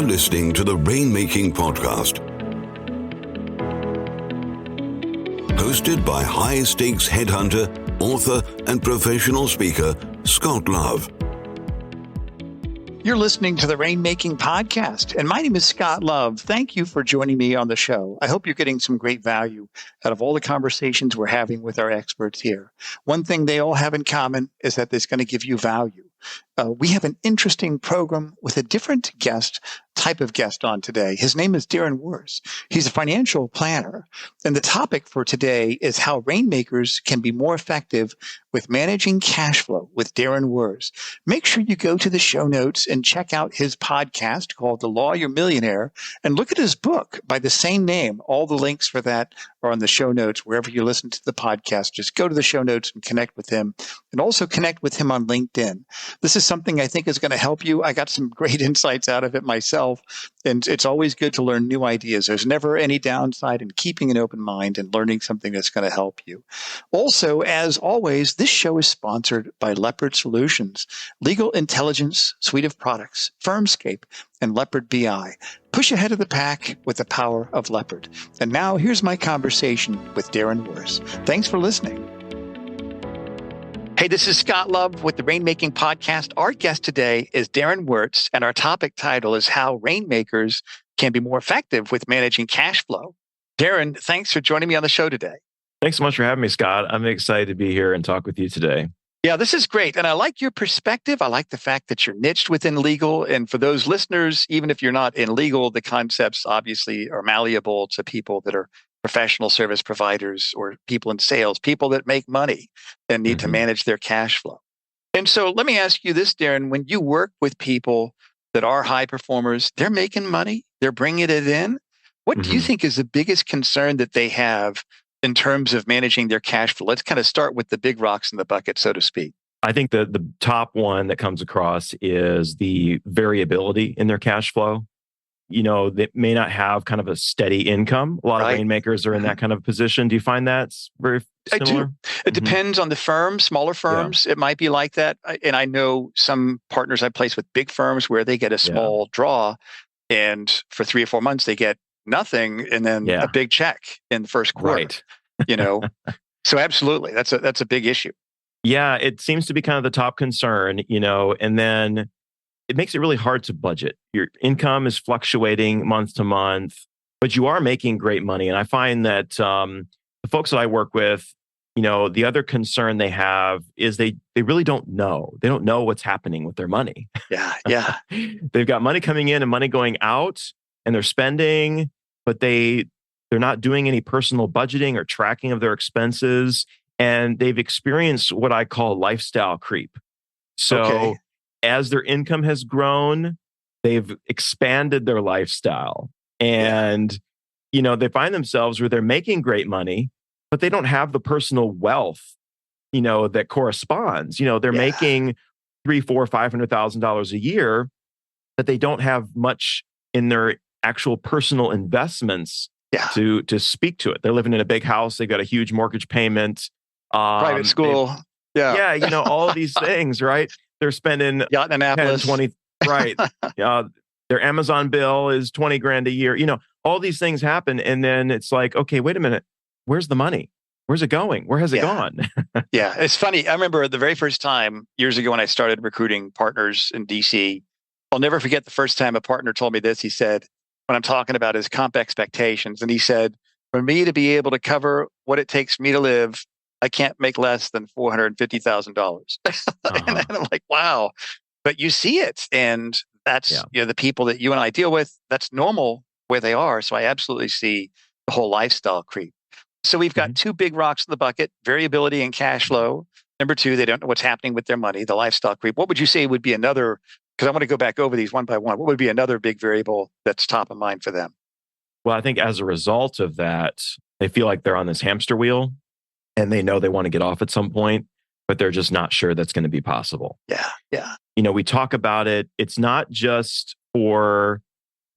You're listening to the Rainmaking Podcast, hosted by high-stakes headhunter, author, and professional speaker, Scott Love. You're listening to the Rainmaking Podcast, and my name is Scott Love. Thank you for joining me on the show. I hope you're getting some great value out of all the conversations we're having with our experts here. One thing they all have in common is that it's going to give you value. We have an interesting program with a different type of guest on today. His name is Darren Wurz. He's a financial planner. And the topic for today is how Rainmakers can be more effective with managing cash flow with Darren Wurz. Make sure you go to the show notes and check out his podcast called The Lawyer Millionaire and look at his book by the same name. All the links for that are on the show notes wherever you listen to the podcast. Just go to the show notes and connect with him, and also connect with him on LinkedIn. This is something I think is going to help you. I got some great insights out of it myself, and it's always good to learn new ideas. There's never any downside in keeping an open mind and learning something that's going to help you. Also, as always, this show is sponsored by Leopard Solutions, legal intelligence suite of products, Firmscape, and Leopard BI. Push ahead of the pack with the power of Leopard. And now here's my conversation with Darren Wurz. Thanks for listening. Hey, this is Scott Love with the Rainmaking Podcast. Our guest today is Darren Wurz, and our topic title is how Rainmakers can be more effective with managing cash flow. Darren, thanks for joining me on the show today. Thanks so much for having me, Scott. I'm excited to be here and talk with you today. Yeah, this is great. And I like your perspective. I like the fact that you're niched within legal. And for those listeners, even if you're not in legal, the concepts obviously are malleable to people that are professional service providers or people in sales, people that make money and need to manage their cash flow. And so let me ask you this, Darren, when you work with people that are high performers, they're making money, they're bringing it in. What do you think is the biggest concern that they have in terms of managing their cash flow? Let's kind of start with the big rocks in the bucket, so to speak. I think the top one that comes across is the variability in their cash flow. You know, they may not have kind of a steady income. A lot of rainmakers are in that kind of position. Do you find that's very similar? I do. It depends on the firm. Smaller firms, it might be like that. And I know some partners I place with big firms where they get a small draw, and for 3 or 4 months they get nothing, and then a big check in the first quarter. Right. You know, so absolutely, that's a big issue. Yeah, it seems to be kind of the top concern. You know, and then it makes it really hard to budget. Your income is fluctuating month to month, but you are making great money. And I find that the folks that I work with, you know, the other concern they have is they really don't know. They don't know what's happening with their money. Yeah. They've got money coming in and money going out, and they're spending, but they're not doing any personal budgeting or tracking of their expenses. And they've experienced what I call lifestyle creep. So as their income has grown, they've expanded their lifestyle. And, you know, they find themselves where they're making great money, but they don't have the personal wealth, you know, that corresponds. You know, they're making $300,000, $400,000, $500,000 a year, but they don't have much in their actual personal investments to speak to it. They're living in a big house. They've got a huge mortgage payment. Private school. Yeah, you know, all of these things, right? They're spending yacht in Annapolis. 10, 20, right. Their Amazon bill is $20,000 a year. You know, all these things happen. And then it's like, okay, wait a minute. Where's the money? Where's it going? Where has it gone? Yeah, it's funny. I remember the very first time years ago when I started recruiting partners in DC, I'll never forget the first time a partner told me this. He said, when I'm talking about his comp expectations, and he said, for me to be able to cover what it takes me to live, I can't make less than $450,000. And I'm like, wow. But you see it. And that's you know, the people that you and I deal with, that's normal where they are. So I absolutely see the whole lifestyle creep. So we've got two big rocks in the bucket, variability and cash flow. Number two, they don't know what's happening with their money, the lifestyle creep. What would you say would be another, because I want to go back over these one by one, what would be another big variable that's top of mind for them? Well, I think as a result of that, they feel like they're on this hamster wheel. And they know they want to get off at some point, but they're just not sure that's going to be possible. Yeah. You know, we talk about it. It's not just for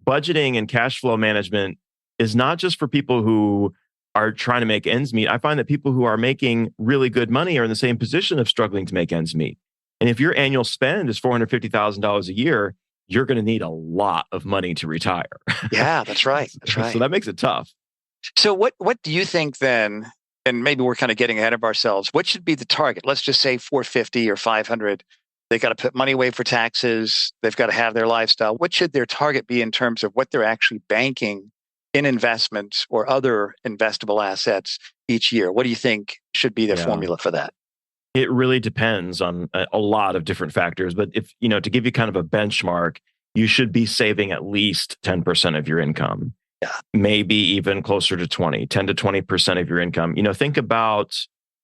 budgeting, and cash flow management is not just for people who are trying to make ends meet. I find that people who are making really good money are in the same position of struggling to make ends meet. And if your annual spend is $450,000 a year, you're going to need a lot of money to retire. Yeah, that's right. That's right. So that makes it tough. So what do you think then, and maybe we're kind of getting ahead of ourselves, what should be the target? Let's just say 450 or 500. They got to put money away for taxes. They've got to have their lifestyle. What should their target be in terms of what they're actually banking in investments or other investable assets each year? What do you think should be the formula for that? It really depends on a lot of different factors. But if, to give you kind of a benchmark, you should be saving at least 10% of your income. Yeah. Maybe even closer to 10 to 20% of your income. Think about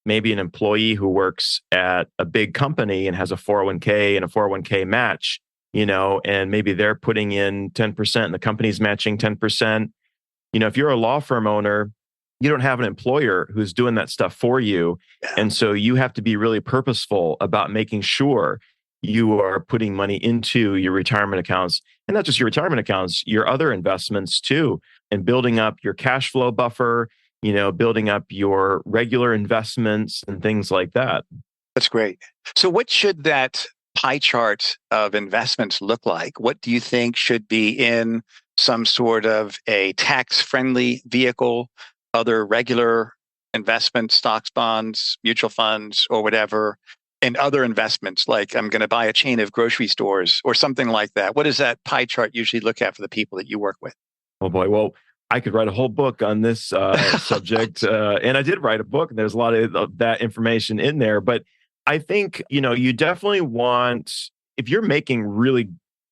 maybe an employee who works at a big company and has a 401k and a 401k match, and maybe they're putting in 10% and the company's matching 10%. If you're a law firm owner, you don't have an employer who's doing that stuff for you. Yeah. And so you have to be really purposeful about making sure you are putting money into your retirement accounts, and not just your retirement accounts, your other investments too, and building up your cash flow buffer, building up your regular investments and things like that. That's great. So what should that pie chart of investments look like? What do you think should be in some sort of a tax-friendly vehicle, other regular investments, stocks, bonds, mutual funds, or whatever, and other investments, like I'm going to buy a chain of grocery stores or something like that? What does that pie chart usually look at for the people that you work with? Oh boy. Well, I could write a whole book on this subject. And I did write a book, and there's a lot of that information in there. But I think, you definitely want, if you're making really,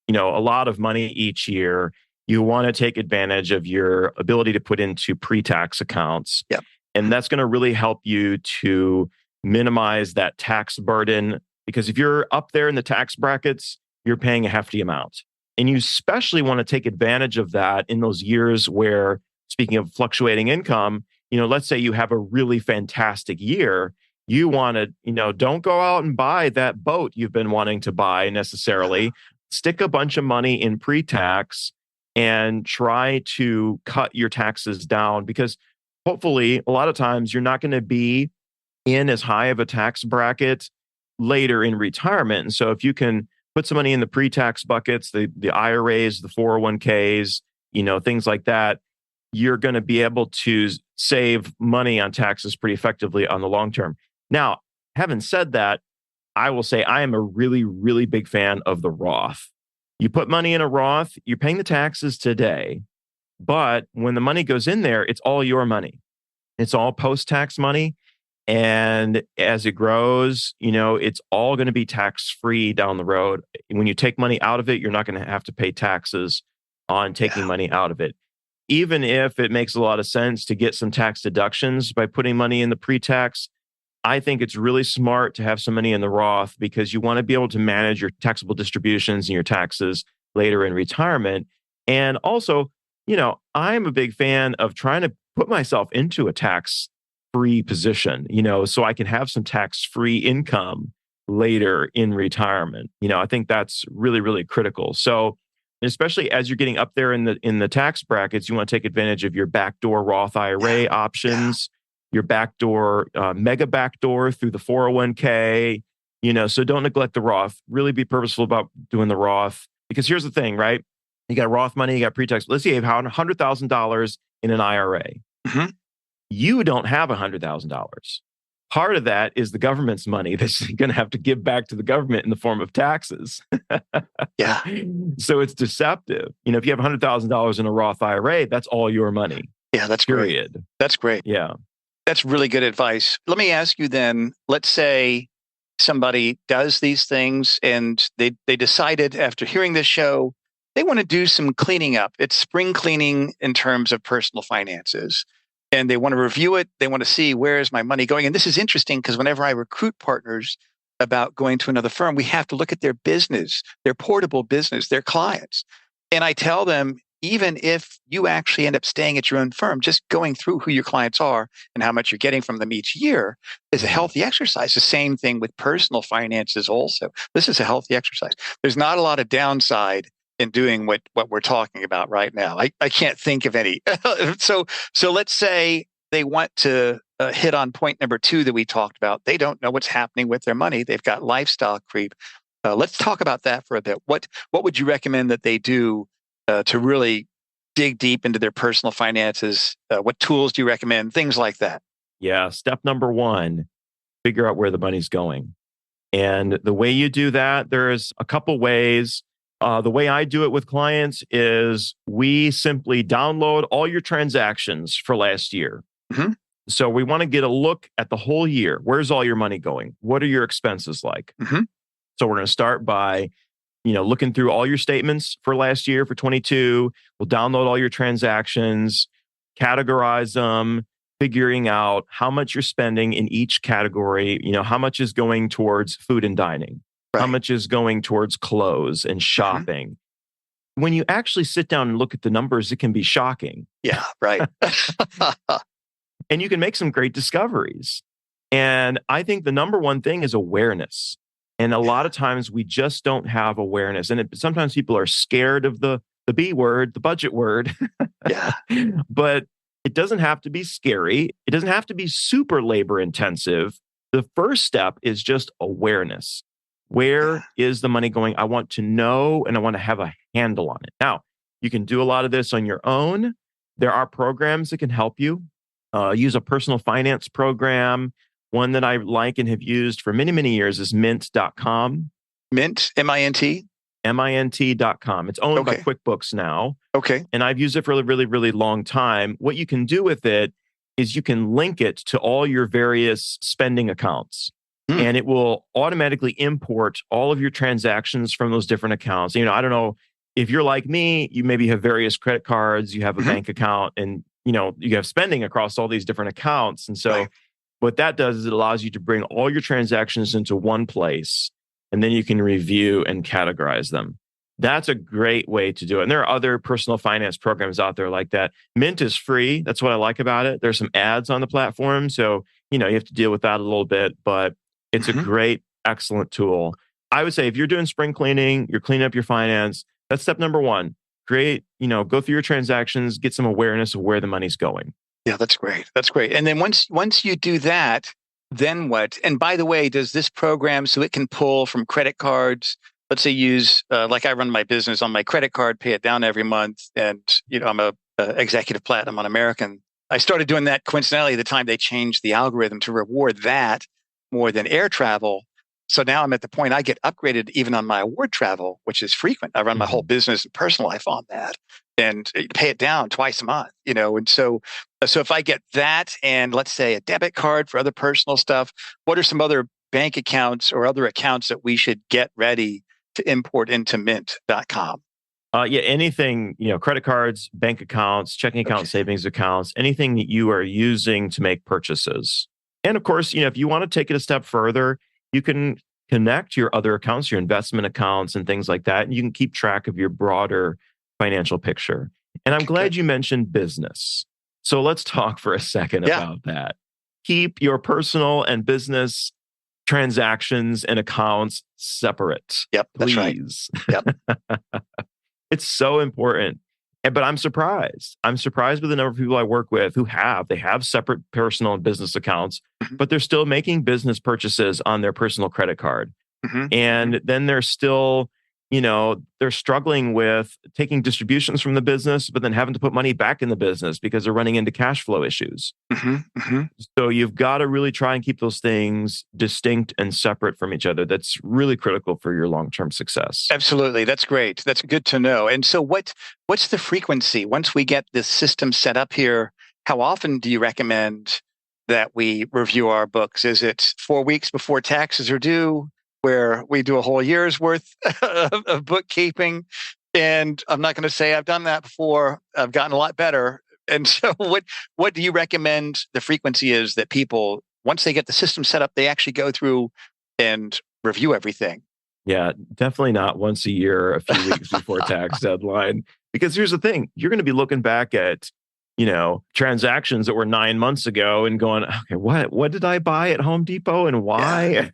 a lot of money each year, you want to take advantage of your ability to put into pre-tax accounts. Yep. And that's going to really help you to minimize that tax burden, because if you're up there in the tax brackets, you're paying a hefty amount. And you especially want to take advantage of that in those years where, speaking of fluctuating income, let's say you have a really fantastic year. You want to, don't go out and buy that boat you've been wanting to buy necessarily. Stick a bunch of money in pre-tax and try to cut your taxes down, because hopefully a lot of times you're not going to be in as high of a tax bracket later in retirement. And so if you can put some money in the pre-tax buckets, the IRAs, the 401ks, things like that, you're going to be able to save money on taxes pretty effectively on the long term. Now, having said that, I will say I am a really, really big fan of the Roth. You put money in a Roth, you're paying the taxes today, but when the money goes in there, it's all your money. It's all post-tax money. And as it grows, it's all going to be tax-free down the road. When you take money out of it, you're not going to have to pay taxes on taking money out of it. Even if it makes a lot of sense to get some tax deductions by putting money in the pre-tax, I think it's really smart to have some money in the Roth, because you want to be able to manage your taxable distributions and your taxes later in retirement. And also, I'm a big fan of trying to put myself into a tax-free position, so I can have some tax-free income later in retirement. I think that's really, really critical. So, especially as you're getting up there in the tax brackets, you want to take advantage of your backdoor Roth IRA options. Your backdoor, mega backdoor through the 401k, so don't neglect the Roth. Really be purposeful about doing the Roth, because here's the thing, right? You got Roth money, you got pre-tax. Let's say you have $100,000 in an IRA. Mm-hmm. You don't have $100,000. Part of that is the government's money that's going to have to give back to the government in the form of taxes. Yeah. So it's deceptive. If you have $100,000 in a Roth IRA, that's all your money. Yeah, that's period. Great. That's great. Yeah. That's really good advice. Let me ask you then, let's say somebody does these things and they decided after hearing this show, they want to do some cleaning up. It's spring cleaning in terms of personal finances. And they want to review it. They want to see, where is my money going? And this is interesting, because whenever I recruit partners about going to another firm, we have to look at their business, their portable business, their clients. And I tell them, even if you actually end up staying at your own firm, just going through who your clients are and how much you're getting from them each year is a healthy exercise. The same thing with personal finances also. This is a healthy exercise. There's not a lot of downside in doing what we're talking about right now. I can't think of any. So let's say they want to hit on point number 2 that we talked about. They don't know what's happening with their money. They've got lifestyle creep. Let's talk about that for a bit. What would you recommend that they do to really dig deep into their personal finances? What tools do you recommend? Things like that. Yeah. Step number one, figure out where the money's going. And the way you do that, there's a couple ways. The way I do it with clients is we simply download all your transactions for last year. Mm-hmm. So we want to get a look at the whole year. Where's all your money going? What are your expenses like? Mm-hmm. So we're going to start by, looking through all your statements for last year for 22. We'll download all your transactions, categorize them, figuring out how much you're spending in each category. How much is going towards food and dining? Right. How much is going towards clothes and shopping? Mm-hmm. When you actually sit down and look at the numbers, it can be shocking. Yeah, right. And you can make some great discoveries. And I think the number one thing is awareness. And a lot of times we just don't have awareness. And sometimes people are scared of the B word, the budget word. Yeah. But it doesn't have to be scary. It doesn't have to be super labor intensive. The first step is just awareness. Where is the money going? I want to know, and I want to have a handle on it. Now, you can do a lot of this on your own. There are programs that can help you. Use a personal finance program. One that I like and have used for many, many years is mint.com. Mint, M-I-N-T? mint.com. It's owned by QuickBooks now. Okay. And I've used it for a really, really long time. What you can do with it is you can link it to all your various spending accounts. And it will automatically import all of your transactions from those different accounts. I don't know if you're like me, you maybe have various credit cards, you have a bank account, and you have spending across all these different accounts. And so what that does is it allows you to bring all your transactions into one place, and then you can review and categorize them. That's a great way to do it. And there are other personal finance programs out there like that. Mint is free. That's what I like about it. There's some ads on the platform. So, you have to deal with that a little bit, but it's a great, excellent tool. I would say if you're doing spring cleaning, you're cleaning up your finance, that's step number one. Go through your transactions, get some awareness of where the money's going. Yeah, that's great. That's great. And then once you do that, then what? And by the way, does this program, so it can pull from credit cards, let's say use, like I run my business on my credit card, pay it down every month. And, I'm a executive platinum on American. I started doing that coincidentally at the time they changed the algorithm to reward that more than air travel. So now I'm at the point I get upgraded even on my award travel, which is frequent. I run my whole business and personal life on that and pay it down twice a month, And so if I get that and let's say a debit card for other personal stuff, what are some other bank accounts or other accounts that we should get ready to import into mint.com? Anything, credit cards, bank accounts, checking accounts, savings accounts, anything that you are using to make purchases. And of course, if you want to take it a step further, you can connect your other accounts, your investment accounts and things like that. And you can keep track of your broader financial picture. And I'm glad you mentioned business. So let's talk for a second about that. Keep your personal and business transactions and accounts separate. Yep, please. That's right. Yep. It's so important. But I'm surprised. I'm surprised with the number of people I work with who have separate personal and business accounts, but they're still making business purchases on their personal credit card. And then they're still, they're struggling with taking distributions from the business, but then having to put money back in the business because they're running into cash flow issues. So you've got to really try and keep those things distinct and separate from each other. That's really critical for your long-term success. Absolutely. That's great. That's good to know. And so what's the frequency? Once we get this system set up here, how often do you recommend that we review our books? Is it 4 weeks before taxes are due, where we do a whole year's worth of bookkeeping? And I'm not going to say I've done that before. I've gotten a lot better. And so what do you recommend the frequency is that people, once they get the system set up, they actually go through and review everything? Yeah, definitely not once a year, a few weeks before tax deadline. Because here's the thing, you're going to be looking back at, transactions that were 9 months ago and going, okay, what did I buy at Home Depot and why?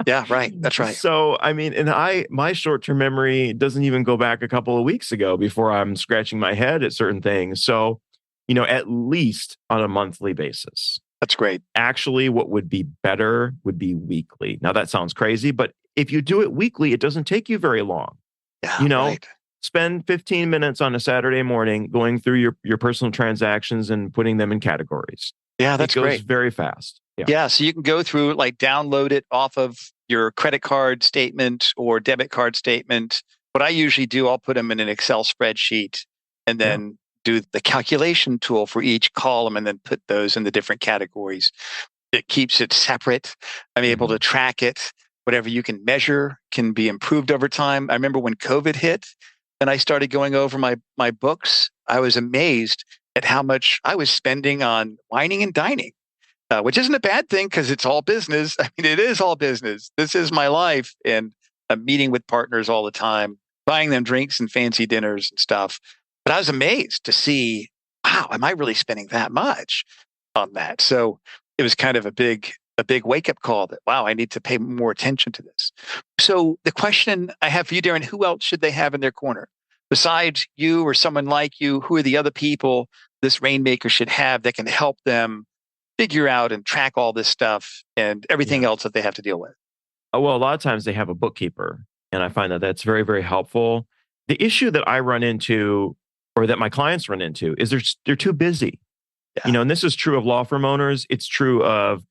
Yeah, right. That's right. So, my short-term memory doesn't even go back a couple of weeks ago before I'm scratching my head at certain things. So, at least on a monthly basis. That's great. Actually, what would be better would be weekly. Now, that sounds crazy, but if you do it weekly, it doesn't take you very long. Yeah, right. Spend 15 minutes on a Saturday morning going through your personal transactions and putting them in categories. Yeah, that's it goes great. very fast. Yeah, so you can go through, like, download it off of your credit card statement or debit card statement. What I usually do, I'll put them in an Excel spreadsheet and then do the calculation tool for each column and then put those in the different categories. It keeps it separate. I'm able to track it. Whatever you can measure can be improved over time. I remember when COVID hit and I started going over my books, I was amazed at how much I was spending on wining and dining. Which isn't a bad thing because it's all business. I mean, it is all business. This is my life. And I'm meeting with partners all the time, buying them drinks and fancy dinners and stuff. But I was amazed to see, wow, am I really spending that much on that? So it was kind of a big wake up call that, wow, I need to pay more attention to this. So the question I have for you, Darren, who else should they have in their corner? Besides you or someone like you, who are the other people this Rainmaker should have that can help them figure out and track all this stuff and everything else that they have to deal with? Well, a lot of times they have a bookkeeper, and I find that that's very, very helpful. The issue that I run into, or that my clients run into, is they're too busy. And this is true of law firm owners. It's true of,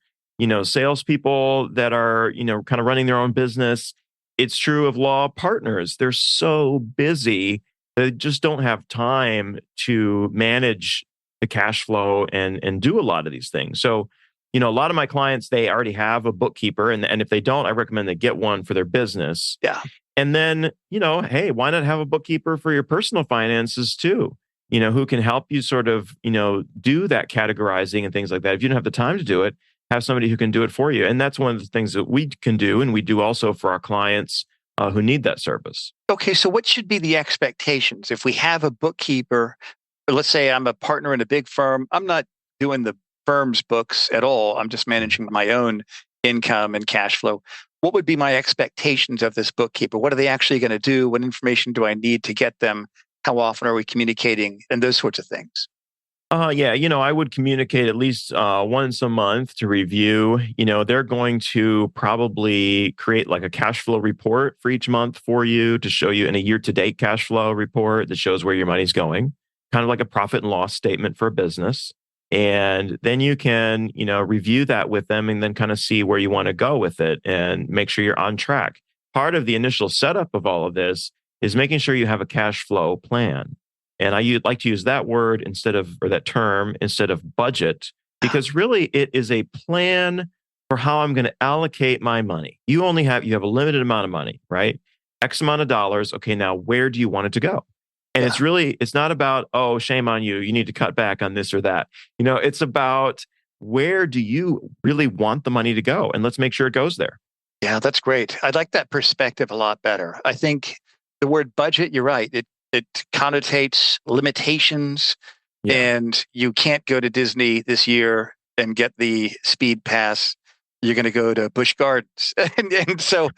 salespeople that are, kind of running their own business. It's true of law partners. They're so busy, they just don't have time to manage the cash flow and do a lot of these things. So, a lot of my clients, they already have a bookkeeper. And if they don't, I recommend they get one for their business. Yeah. And then, hey, why not have a bookkeeper for your personal finances too? Who can help you sort of, do that categorizing and things like that. If you don't have the time to do it, have somebody who can do it for you. And that's one of the things that we can do. And we do also for our clients who need that service. Okay. So what should be the expectations? If we have a bookkeeper, let's say I'm a partner in a big firm, I'm not doing the firm's books at all. I'm just managing my own income and cash flow. What would be my expectations of this bookkeeper? What are they actually going to do? What information do I need to get them? How often are we communicating? And those sorts of things. I would communicate at least once a month to review. They're going to probably create like a cash flow report for each month for you to show you in a year-to-date cash flow report that shows where your money's going, kind of like a profit and loss statement for a business. And then you can, review that with them and then kind of see where you want to go with it and make sure you're on track. Part of the initial setup of all of this is making sure you have a cash flow plan. And I like to use that word or that term instead of budget, because really it is a plan for how I'm going to allocate my money. You have a limited amount of money, right? X amount of dollars. Okay, now where do you want it to go? And it's not about, oh, shame on you, you need to cut back on this or that. It's about where do you really want the money to go? And let's make sure it goes there. Yeah, that's great. I like that perspective a lot better. I think the word budget, you're right. It connotates limitations, and you can't go to Disney this year and get the speed pass. You're going to go to Busch Gardens. and so,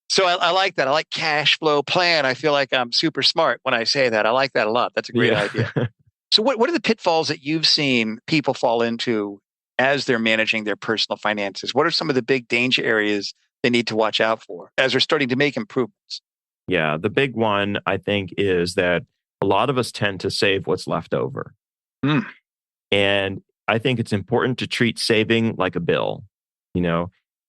so I like that. I like cash flow plan. I feel like I'm super smart when I say that. I like that a lot. That's a great idea. So what are the pitfalls that you've seen people fall into as they're managing their personal finances? What are some of the big danger areas they need to watch out for as they're starting to make improvements? Yeah, the big one, I think, is that a lot of us tend to save what's left over. And I think it's important to treat saving like a bill.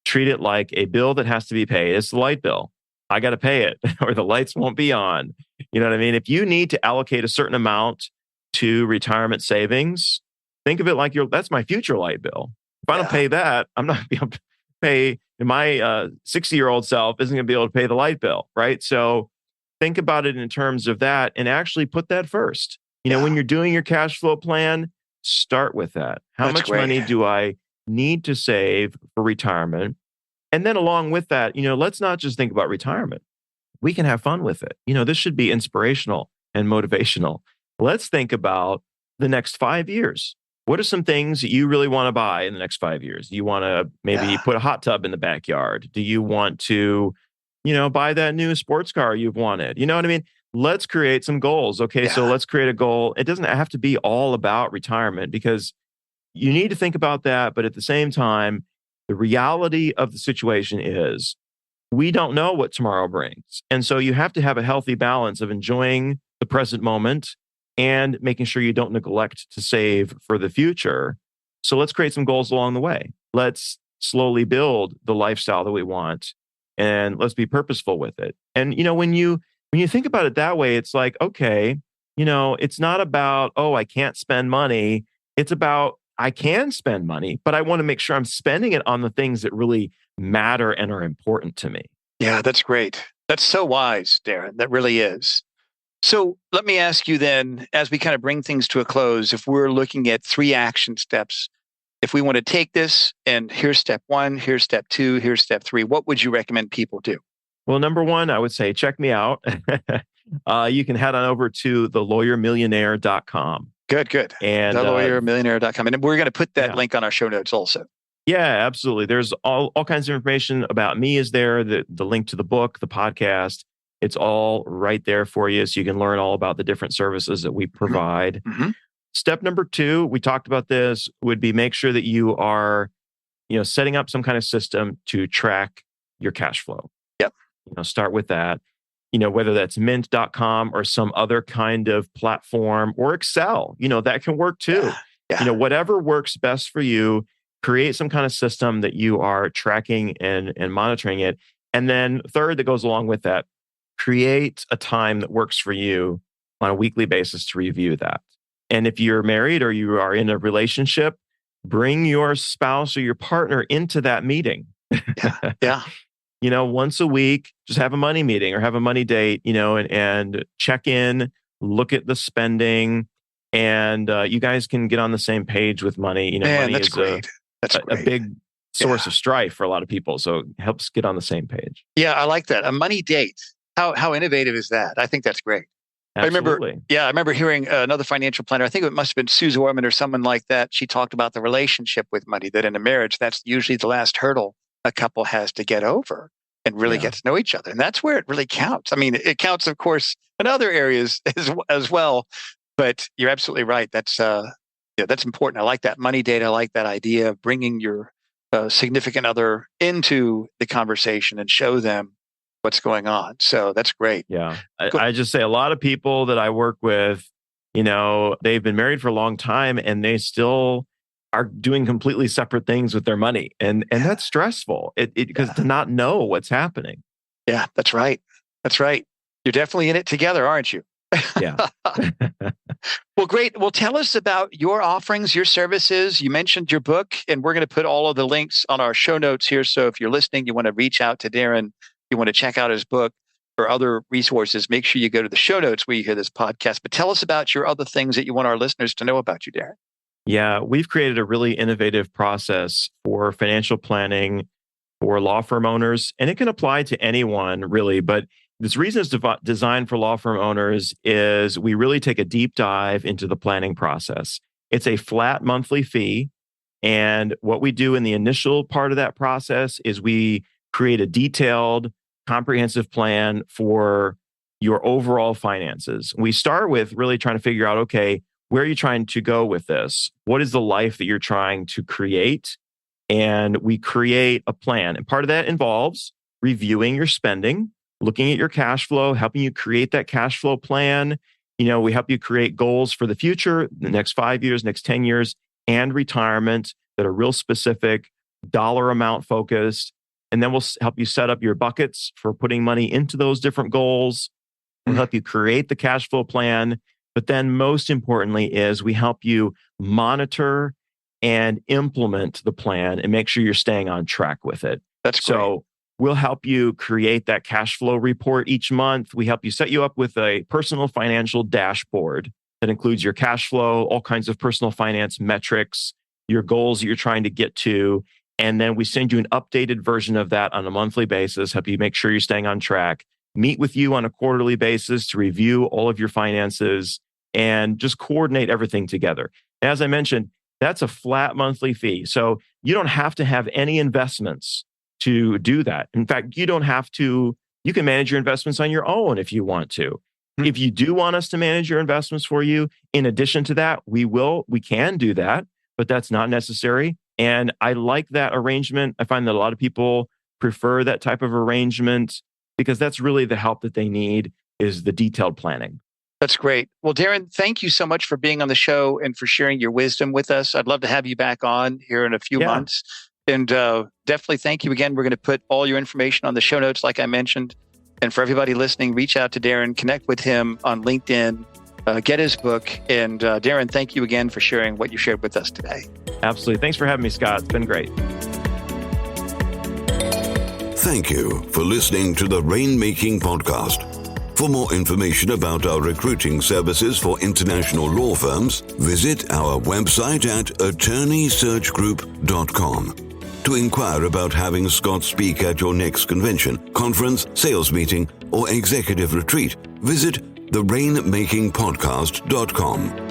Treat it like a bill that has to be paid. It's the light bill. I got to pay it or the lights won't be on. You know what I mean? If you need to allocate a certain amount to retirement savings, think of it like that's my future light bill. If I don't pay that, I'm not going to be able to pay. My 60-year-old self isn't going to be able to pay the light bill, right? So think about it in terms of that and actually put that first. When you're doing your cash flow plan, start with that. How much money do I need to save for retirement? And then along with that, let's not just think about retirement. We can have fun with it. This should be inspirational and motivational. Let's think about the next 5 years. What are some things that you really want to buy in the next 5 years? Do you want to maybe put a hot tub in the backyard? Do you want to, buy that new sports car you've wanted? You know what I mean? Let's create some goals. Okay, so let's create a goal. It doesn't have to be all about retirement because you need to think about that. But at the same time, The reality of the situation is we don't know what tomorrow brings. And so you have to have a healthy balance of enjoying the present moment and making sure you don't neglect to save for the future. So let's create some goals along the way. Let's slowly build the lifestyle that we want, and let's be purposeful with it. And when you think about it that way, it's like, okay, it's not about, oh, I can't spend money. It's about, I can spend money, but I want to make sure I'm spending it on the things that really matter and are important to me. Yeah, that's great. That's so wise, Darren. That really is. So let me ask you then, as we kind of bring things to a close, if we're looking at 3 action steps, if we want to take this and here's step 1, here's step 2, here's step 3, what would you recommend people do? Well, number 1, I would say, check me out. You can head on over to thelawyermillionaire.com. Good. And thelawyermillionaire.com. And we're going to put that link on our show notes also. Yeah, absolutely. There's all kinds of information about me is there, the link to the book, the podcast. It's all right there for you. So you can learn all about the different services that we provide. Mm-hmm. Step number 2, we talked about this, would be make sure that you are, setting up some kind of system to track your cash flow. Yep. Start with that. Whether that's mint.com or some other kind of platform or Excel, that can work too. Yeah. Whatever works best for you, create some kind of system that you are tracking and monitoring it. And then third, that goes along with that, create a time that works for you on a weekly basis to review that. And if you're married or you are in a relationship, bring your spouse or your partner into that meeting. Yeah. Once a week, just have a money meeting or have a money date, and check in, look at the spending, and you guys can get on the same page with money. Man, money that's is great. That's a big source of strife for a lot of people. So it helps get on the same page. Yeah, I like that. A money date. How innovative is that? I think that's great. Absolutely. I remember hearing another financial planner. I think it must have been Suze Orman or someone like that. She talked about the relationship with money, that in a marriage, that's usually the last hurdle a couple has to get over and really get to know each other. And that's where it really counts. I mean, it counts, of course, in other areas as well. But you're absolutely right. That's important. I like that money date. I like that idea of bringing your significant other into the conversation and show them what's going on. So that's great. Yeah. I just say a lot of people that I work with, they've been married for a long time and they still are doing completely separate things with their money. And that's stressful because to not know what's happening. Yeah, that's right. That's right. You're definitely in it together, aren't you? Yeah. Well, great. Well, tell us about your offerings, your services. You mentioned your book, and we're going to put all of the links on our show notes here. So if you're listening, you want to reach out to Darren, you want to check out his book or other resources, make sure you go to the show notes where you hear this podcast. But tell us about your other things that you want our listeners to know about you, Darren. Yeah, we've created a really innovative process for financial planning for law firm owners, and it can apply to anyone really. But this reason it's designed for law firm owners is we really take a deep dive into the planning process. It's a flat monthly fee. And what we do in the initial part of that process is we create a detailed, comprehensive plan for your overall finances. We start with really trying to figure out, okay, where are you trying to go with this? What is the life that you're trying to create? And we create a plan. And part of that involves reviewing your spending, looking at your cash flow, helping you create that cash flow plan. We help you create goals for the future, the next 5 years, next 10 years, and retirement that are real specific, dollar amount focused. And then we'll help you set up your buckets for putting money into those different goals. We'll help you create the cash flow plan. But then most importantly is we help you monitor and implement the plan and make sure you're staying on track with it. That's great. So we'll help you create that cash flow report each month. We help you set you up with a personal financial dashboard that includes your cash flow, all kinds of personal finance metrics, your goals that you're trying to get to. And then we send you an updated version of that on a monthly basis, help you make sure you're staying on track, meet with you on a quarterly basis to review all of your finances and just coordinate everything together. And as I mentioned, that's a flat monthly fee. So you don't have to have any investments to do that. In fact, you don't have to, you can manage your investments on your own if you want to. Mm-hmm. If you do want us to manage your investments for you, in addition to that, we can do that, but that's not necessary. And I like that arrangement. I find that a lot of people prefer that type of arrangement because that's really the help that they need is the detailed planning. That's great. Well, Darren, thank you so much for being on the show and for sharing your wisdom with us. I'd love to have you back on here in a few months. And definitely thank you again. We're going to put all your information on the show notes, like I mentioned. And for everybody listening, reach out to Darren, connect with him on LinkedIn, get his book. And Darren, thank you again for sharing what you shared with us today. Absolutely. Thanks for having me, Scott. It's been great. Thank you for listening to the Rainmaking Podcast. For more information about our recruiting services for international law firms, visit our website at attorneysearchgroup.com. To inquire about having Scott speak at your next convention, conference, sales meeting, or executive retreat, visit theRainmakingPodcast.com.